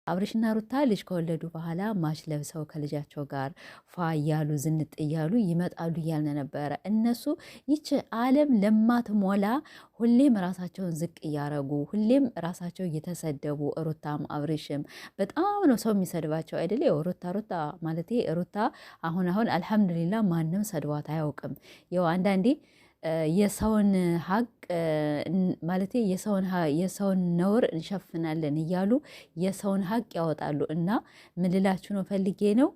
አብርሽና ሩታ ልጅ ከወለዱ በኋላ ማች ለብሰው ከልጃቸው ጋር ፏ እያሉ ዝንጥ እያሉ ይመጣሉ እያልን ነበረ። እነሱ ይች ዓለም ለማትሞላ ሁሌም ራሳቸውን ዝቅ እያረጉ ሁሌም ራሳቸው እየተሰደቡ፣ ሩታም አብርሽም በጣም ነው ሰው የሚሰድባቸው አይደለ? ሩታ ሩታ ማለት ሩታ አሁን አልሐምዱሊላ ማንም ሰድቧት አያውቅም። ያው አንዳንዴ የሰውን ሀቅ ማለት የሰውን ነውር እንሸፍናለን እያሉ የሰውን ሀቅ ያወጣሉ። እና ምልላችሁ ነው ፈልጌ ነው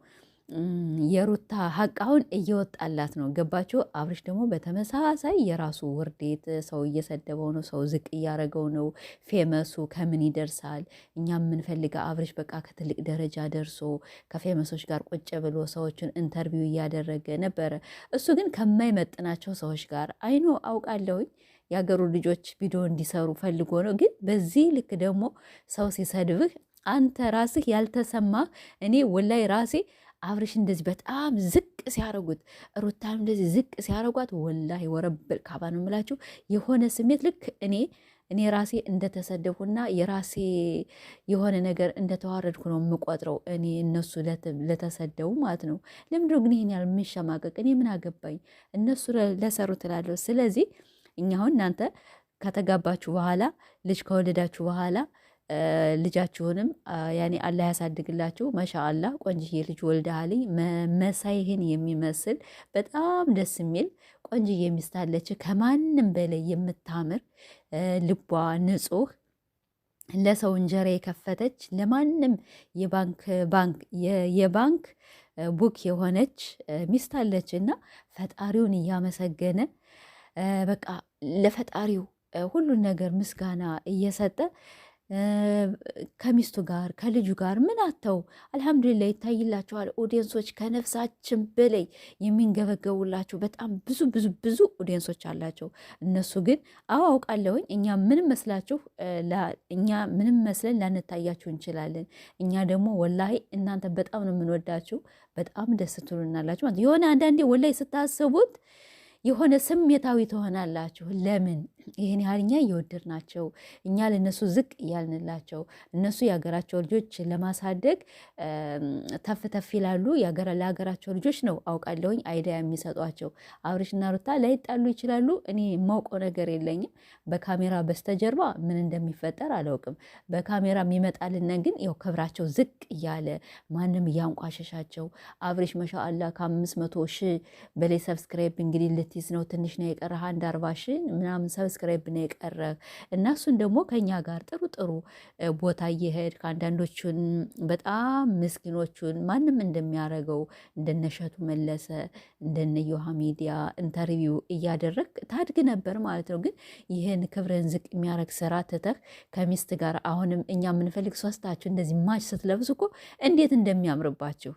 የሩታ ሀቅ አሁን እየወጣላት ነው። ገባችሁ? አብርሽ ደግሞ በተመሳሳይ የራሱ ውርዴት ሰው እየሰደበው ነው፣ ሰው ዝቅ እያደረገው ነው። ፌመሱ ከምን ይደርሳል? እኛ የምንፈልገው አብርሽ በቃ ከትልቅ ደረጃ ደርሶ ከፌመሶች ጋር ቁጭ ብሎ ሰዎችን ኢንተርቪው እያደረገ ነበረ። እሱ ግን ከማይመጥናቸው ሰዎች ጋር አይኖ አውቃለሁኝ የሀገሩ ልጆች ቪዲዮ እንዲሰሩ ፈልጎ ነው። ግን በዚህ ልክ ደግሞ ሰው ሲሰድብህ አንተ ራስህ ያልተሰማህ እኔ ወላይ ራሴ አብርሽ እንደዚህ በጣም ዝቅ ሲያረጉት ሩታም እንደዚህ ዝቅ ሲያረጓት ወላሂ ወረብል ካባ ነው የምላችሁ የሆነ ስሜት ልክ እኔ ራሴ እንደተሰደብኩና የራሴ የሆነ ነገር እንደተዋረድኩ ነው የምቆጥረው። እኔ እነሱ ለተሰደቡ ማለት ነው። ለምንድነው ግን ይህን ያህል የምንሸማቀቅ? እኔ ምን አገባኝ? እነሱ ለሰሩ ትላለሁ። ስለዚህ እኛ አሁን እናንተ ከተጋባችሁ በኋላ ልጅ ከወለዳችሁ በኋላ ልጃችሁንም ያኔ አላህ ያሳድግላችሁ። ማሻአላ ቆንጅዬ ልጅ ወልደሃልኝ መሳይህን የሚመስል በጣም ደስ የሚል ቆንጅዬ ሚስት አለች፣ ከማንም በላይ የምታምር ልቧ ንጹህ ለሰው እንጀራ የከፈተች ለማንም የባንክ ቡክ የሆነች ሚስት አለች እና ፈጣሪውን እያመሰገነ በቃ ለፈጣሪው ሁሉን ነገር ምስጋና እየሰጠ ከሚስቱ ጋር ከልጁ ጋር ምን አተው አልሐምዱሊላ ይታይላቸዋል። ኦዲየንሶች ከነፍሳችን በላይ የሚንገበገቡላቸው በጣም ብዙ ብዙ ብዙ ኦዲየንሶች አላቸው። እነሱ ግን አውቃለሁኝ እኛ ምንም መስለን ላንታያችሁ እንችላለን። እኛ ደግሞ ወላሂ እናንተ በጣም ነው የምንወዳችሁ፣ በጣም ደስ ትሉናላችሁ። የሆነ አንዳንዴ ወላሂ ስታስቡት የሆነ ስሜታዊ ትሆናላችሁ። ለምን ይህን ያህል እኛ እየወደድናቸው እኛ ለእነሱ ዝቅ እያልንላቸው እነሱ የሀገራቸው ልጆች ለማሳደግ ተፍ ተፍ ይላሉ። ለሀገራቸው ልጆች ነው አውቃለሁኝ አይዲያ የሚሰጧቸው። አብርሽና ሩታ ላይጣሉ ይችላሉ። እኔ የማውቀው ነገር የለኝም። በካሜራ በስተጀርባ ምን እንደሚፈጠር አላውቅም። በካሜራ የሚመጣልን ግን ያው ክብራቸው ዝቅ እያለ ማንም እያንቋሸሻቸው አብርሽ መሻአላ ከ500,000 በላይ ሰብስክራይብ እንግዲህ ልትይዝ ነው። ትንሽ ነው የቀረህ 40,000 ምናምን ሰብስክራይብ ነው የቀረህ እና እሱን ደግሞ ከኛ ጋር ጥሩ ጥሩ ቦታ እየሄድ ከአንዳንዶቹን በጣም ምስኪኖቹን ማንም እንደሚያደርገው እንደነሸቱ መለሰ እንደነዮሃ ሚዲያ ኢንተርቪው እያደረግ ታድግ ነበር ማለት ነው። ግን ይህን ክብርን ዝቅ የሚያደርግ ስራ ትተህ ከሚስት ጋር አሁንም እኛ የምንፈልግ ሶስታችሁ እንደዚህ ማች ስትለብሱ እኮ እንዴት እንደሚያምርባችሁ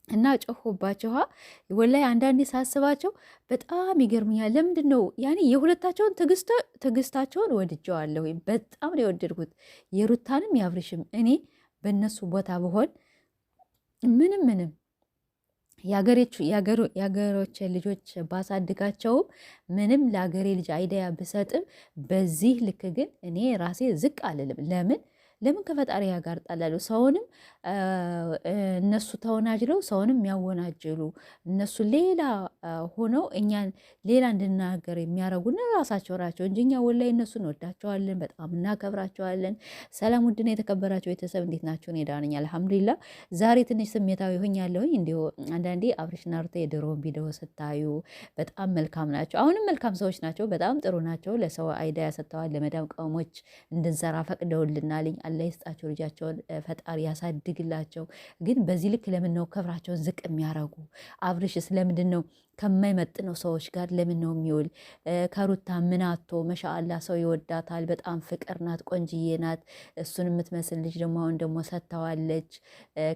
እና ጮሆባቸዋ ወላይ አንዳንዴ ሳስባቸው በጣም ይገርምኛል። ለምንድን ነው ያኔ የሁለታቸውን ትዕግስታቸውን ወድጀዋለሁ። በጣም ነው የወደድኩት የሩታንም ያብርሽም። እኔ በእነሱ ቦታ ብሆን ምንም የሀገሮች ልጆች ባሳድጋቸውም ምንም ለሀገሬ ልጅ አይዲያ ብሰጥም በዚህ ልክ ግን እኔ ራሴ ዝቅ አልልም። ለምን ከፈጣሪ ጋር ጣላሉ? ሰውንም እነሱ ተወናጅለው ሰውንም የሚያወናጅሉ እነሱ ሌላ ሆነው እኛን ሌላ እንድናገር የሚያደርጉን ራሳቸው ናቸው እንጂ እኛ ወላሂ እነሱ እንወዳቸዋለን፣ በጣም እናከብራቸዋለን። ሰላም ውድና የተከበራቸው ቤተሰብ እንዴት ናቸው? እኔ ደህና ነኝ አልሐምዱሊላህ። ዛሬ ትንሽ ስሜታዊ ሆኛለሁኝ። እንዲሁ አንዳንዴ አብርሽና ሩታ የድሮውን ቪዲዮ ስታዩ በጣም መልካም ናቸው። አሁንም መልካም ሰዎች ናቸው፣ በጣም ጥሩ ናቸው። ለሰው አይዲያ ሰጥተዋል። ለመዳም ቀሞች እንድንሰራ ፈቅደውልናልኝ። አላህ ይስጣቸው፣ ልጃቸውን ፈጣሪ ያሳድግላቸው። ግን በዚህ ልክ ለምን ነው ክብራቸውን ዝቅ የሚያረጉ? አብርሽስ ለምንድን ነው ከማይመጥነው ሰዎች ጋር ለምን ነው የሚውል? ከሩታ ምን አቶ መሻአላ ሰው ይወዳታል። በጣም ፍቅር ናት፣ ቆንጅዬ ናት። እሱን የምትመስል ልጅ ደግሞ አሁን ደግሞ ሰጥተዋለች።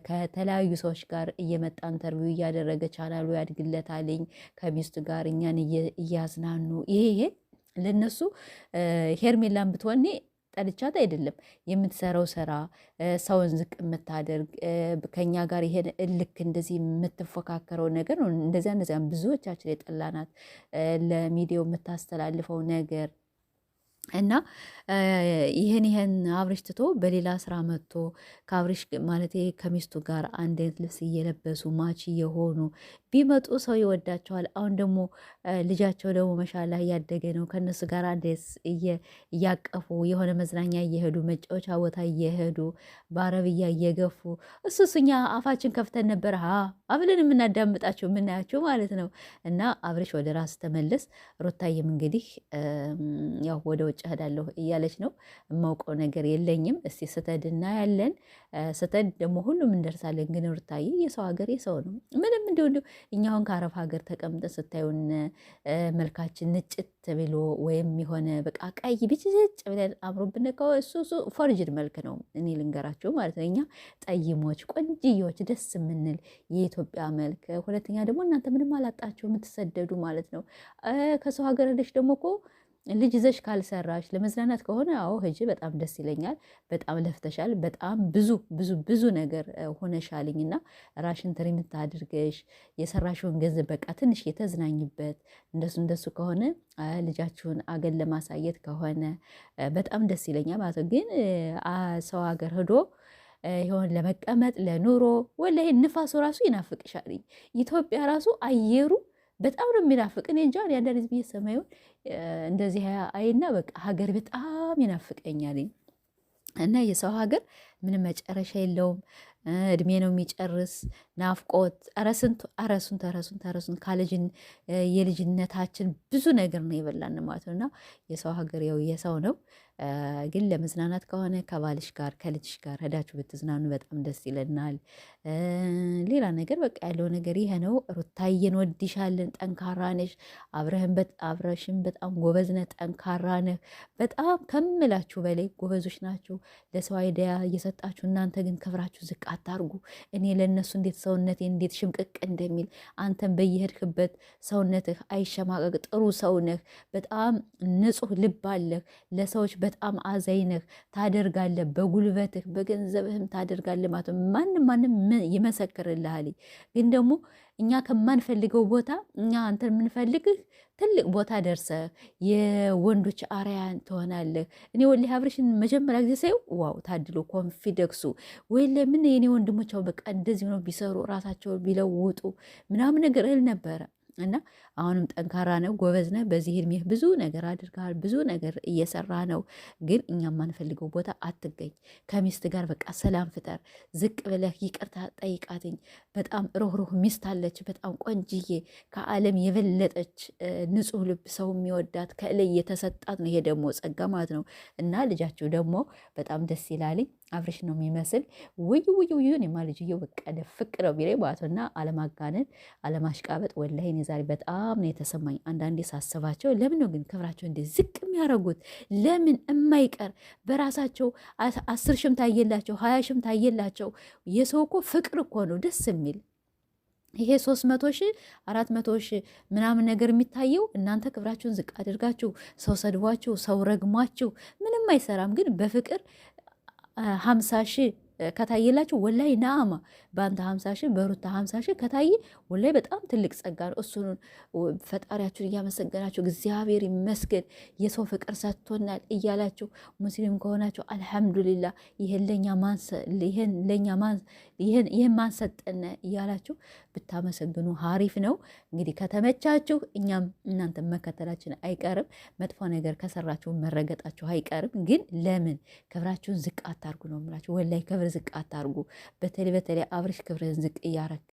ከተለያዩ ሰዎች ጋር እየመጣ ኢንተርቪው እያደረገ ቻናሉ ያድግለታልኝ ከሚስቱ ጋር እኛን እያዝናኑ ይሄ ለነሱ ሄርሜላን ብትወኔ ጠልቻት አይደለም። የምትሰራው ስራ ሰውን ዝቅ የምታደርግ ከኛ ጋር ይሄን እልክ እንደዚህ የምትፎካከረው ነገር ነው። እንደዚያ ብዙዎቻችን የጠላናት ለሚዲያው የምታስተላልፈው ነገር እና ይህን አብርሽ ትቶ በሌላ ስራ መጥቶ ከአብርሽ ማለት ከሚስቱ ጋር አንድ አይነት ልብስ እየለበሱ ማች እየሆኑ ቢመጡ ሰው ይወዳቸዋል። አሁን ደግሞ ልጃቸው ደግሞ መሻላ እያደገ ነው። ከነሱ ጋር አንድ እያቀፉ የሆነ መዝናኛ እየሄዱ መጫወቻ ቦታ እየሄዱ በአረብያ እየገፉ እሱኛ አፋችን ከፍተን ነበር አብለን የምናዳምጣቸው የምናያቸው ማለት ነው። እና አብርሽ ወደ ራስ ተመለስ። ሩታዬም እንግዲህ ያው ወደ ውጭ እሄዳለሁ እያለች ነው። የማውቀው ነገር የለኝም። እስቲ ስተድና ያለን ስተድ ደግሞ ሁሉም እንደርሳለን። ግን ሩታዬ የሰው ሀገር የሰው ነው። ምንም እንዲሁ እኛ አሁን ከአረብ ሀገር ተቀምጠን ስታዩን መልካችን ንጭት ብሎ ወይም የሆነ በቃ ቀይ ብጭጭ ብለን አምሮብን እሱ ፎርጅድ መልክ ነው። እኔ ልንገራቸው ማለት ነው። እኛ ጠይሞች፣ ቆንጅዮች፣ ደስ የምንል የኢትዮጵያ መልክ። ሁለተኛ ደግሞ እናንተ ምንም አላጣቸው የምትሰደዱ ማለት ነው። ከሰው ሀገር ሄደሽ ደግሞ እኮ ልጅ ይዘሽ ካልሰራሽ ለመዝናናት ከሆነ አዎ ሂጂ፣ በጣም ደስ ይለኛል። በጣም ለፍተሻል። በጣም ብዙ ብዙ ብዙ ነገር ሆነሻልኝና ራሽን ትሪምት አድርገሽ የሰራሽውን ገንዘብ በቃ ትንሽ የተዝናኝበት እንደሱ ከሆነ ልጃችሁን አገን ለማሳየት ከሆነ በጣም ደስ ይለኛል ማለት ነው። ግን ሰው ሀገር ሂዶ ይሆን ለመቀመጥ ለኑሮ ወላሂ ንፋሱ ራሱ ይናፍቅሻል። ኢትዮጵያ ራሱ አየሩ በጣም ነው የሚናፍቅ። እኔ እንጃ አንዳንድ ጊዜ ሰማዩን እንደዚህ አይና በቃ ሀገር በጣም ይናፍቀኛል። እና የሰው ሀገር ምንም መጨረሻ የለውም። እድሜ ነው የሚጨርስ ናፍቆት። ረሱን የልጅነታችን ብዙ ነገር ነው የበላን ማለት ነው። እና የሰው ሀገር ያው የሰው ነው። ግን ለመዝናናት ከሆነ ከባልሽ ጋር ከልጅሽ ጋር ሄዳችሁ ብትዝናኑ በጣም ደስ ይለናል። ሌላ ነገር በቃ ያለው ነገር ይሄ ነው። ሩታዬ እንወድሻለን። ጠንካራ ነሽ። አብረሽን በጣም ጎበዝ ነህ፣ ጠንካራ ነህ። በጣም ከምላችሁ በላይ ጎበዞች ናችሁ። ለሰው አይዲያ እየሰጣችሁ እናንተ ግን ክብራችሁ ዝቅ አታርጉ። እኔ ለእነሱ እንዴት ሰውነቴ እንዴት ሽምቅቅ እንደሚል አንተን በየሄድክበት ሰውነትህ አይሸማቀቅ። ጥሩ ሰው ነህ። በጣም ንጹህ ልብ አለህ። ለሰዎች በጣም አዛኝ ነህ። ታደርጋለህ፣ በጉልበትህ በገንዘብህም ታደርጋለህ ማለት ነው። ማንም ይመሰክርልሃል። ግን ደግሞ እኛ ከማንፈልገው ቦታ እኛ አንተን የምንፈልግህ ትልቅ ቦታ ደርሰህ የወንዶች አርያን ትሆናለህ። እኔ ወላሂ አብርሽን መጀመሪያ ጊዜ ሳየው ዋው ታድሎ ኮንፊደንሱ ወይ ለምን የኔ ወንድሞች በቃ እንደዚህ ነው ቢሰሩ ራሳቸው ቢለውጡ ምናምን ነገር እል ነበረ። እና አሁንም ጠንካራ ነው፣ ጎበዝ ነው። በዚህ እድሜህ ብዙ ነገር አድርገሃል፣ ብዙ ነገር እየሰራ ነው። ግን እኛ የማንፈልገው ቦታ አትገኝ። ከሚስት ጋር በቃ ሰላም ፍጠር። ዝቅ ብለህ ይቅርታ ጠይቃትኝ። በጣም ሩህሩህ ሚስት አለች፣ በጣም ቆንጅዬ፣ ከዓለም የበለጠች ንጹህ ልብ፣ ሰው የሚወዳት ከእለይ የተሰጣት ነው። ይሄ ደግሞ ጸጋ ማለት ነው። እና ልጃችሁ ደግሞ በጣም ደስ ይላልኝ። አብርሽ ነው የሚመስል ውይ እኔማ ልጅየው በቃ ደፍቅ ነው ቢለኝ ማለት ነው። እና አለማጋነን አለማሽቃበጥ ወላሂ እኔ ዛሬ በጣም ነው የተሰማኝ። አንዳንዴ ሳስባቸው ለምን ነው ግን ክብራቸው እንዴ ዝቅ የሚያደርጉት? ለምን የማይቀር በራሳቸው 10 ሽም ታየላቸው 20 ሽም ታየላቸው። የሰው እኮ ፍቅር እኮ ነው ደስ የሚል። ይሄ 300 ሺህ 400 ሺህ ምናምን ነገር የሚታየው እናንተ ክብራችሁን ዝቅ አድርጋችሁ ሰው ሰድቧችሁ ሰው ረግሟችሁ ምንም አይሰራም። ግን በፍቅር 50 ሺህ ከታየላችሁ ወላይ ናአማ በአንተ 50 ሺህ በሩታ 50 ሺህ ከታየ ወላይ በጣም ትልቅ ጸጋ ነው። እሱን ፈጣሪያችሁን እያመሰገናችሁ እግዚአብሔር ይመስገን የሰው ፍቅር ሰጥቶናል እያላችሁ ሙስሊም ከሆናችሁ አልሐምዱሊላ ይህን ማንሰጠነ እያላችሁ ብታመሰግኑ ሀሪፍ ነው። እንግዲህ ከተመቻችሁ እኛም እናንተ መከተላችን አይቀርም። መጥፎ ነገር ከሰራችሁ መረገጣችሁ አይቀርም። ግን ለምን ክብራችሁን ዝቅ አታርጉ ነው የምላችሁ። ወላይ ክብር ዝቅ አታርጉ። በተለይ አብርሽ ክብርህን ዝቅ እያረግ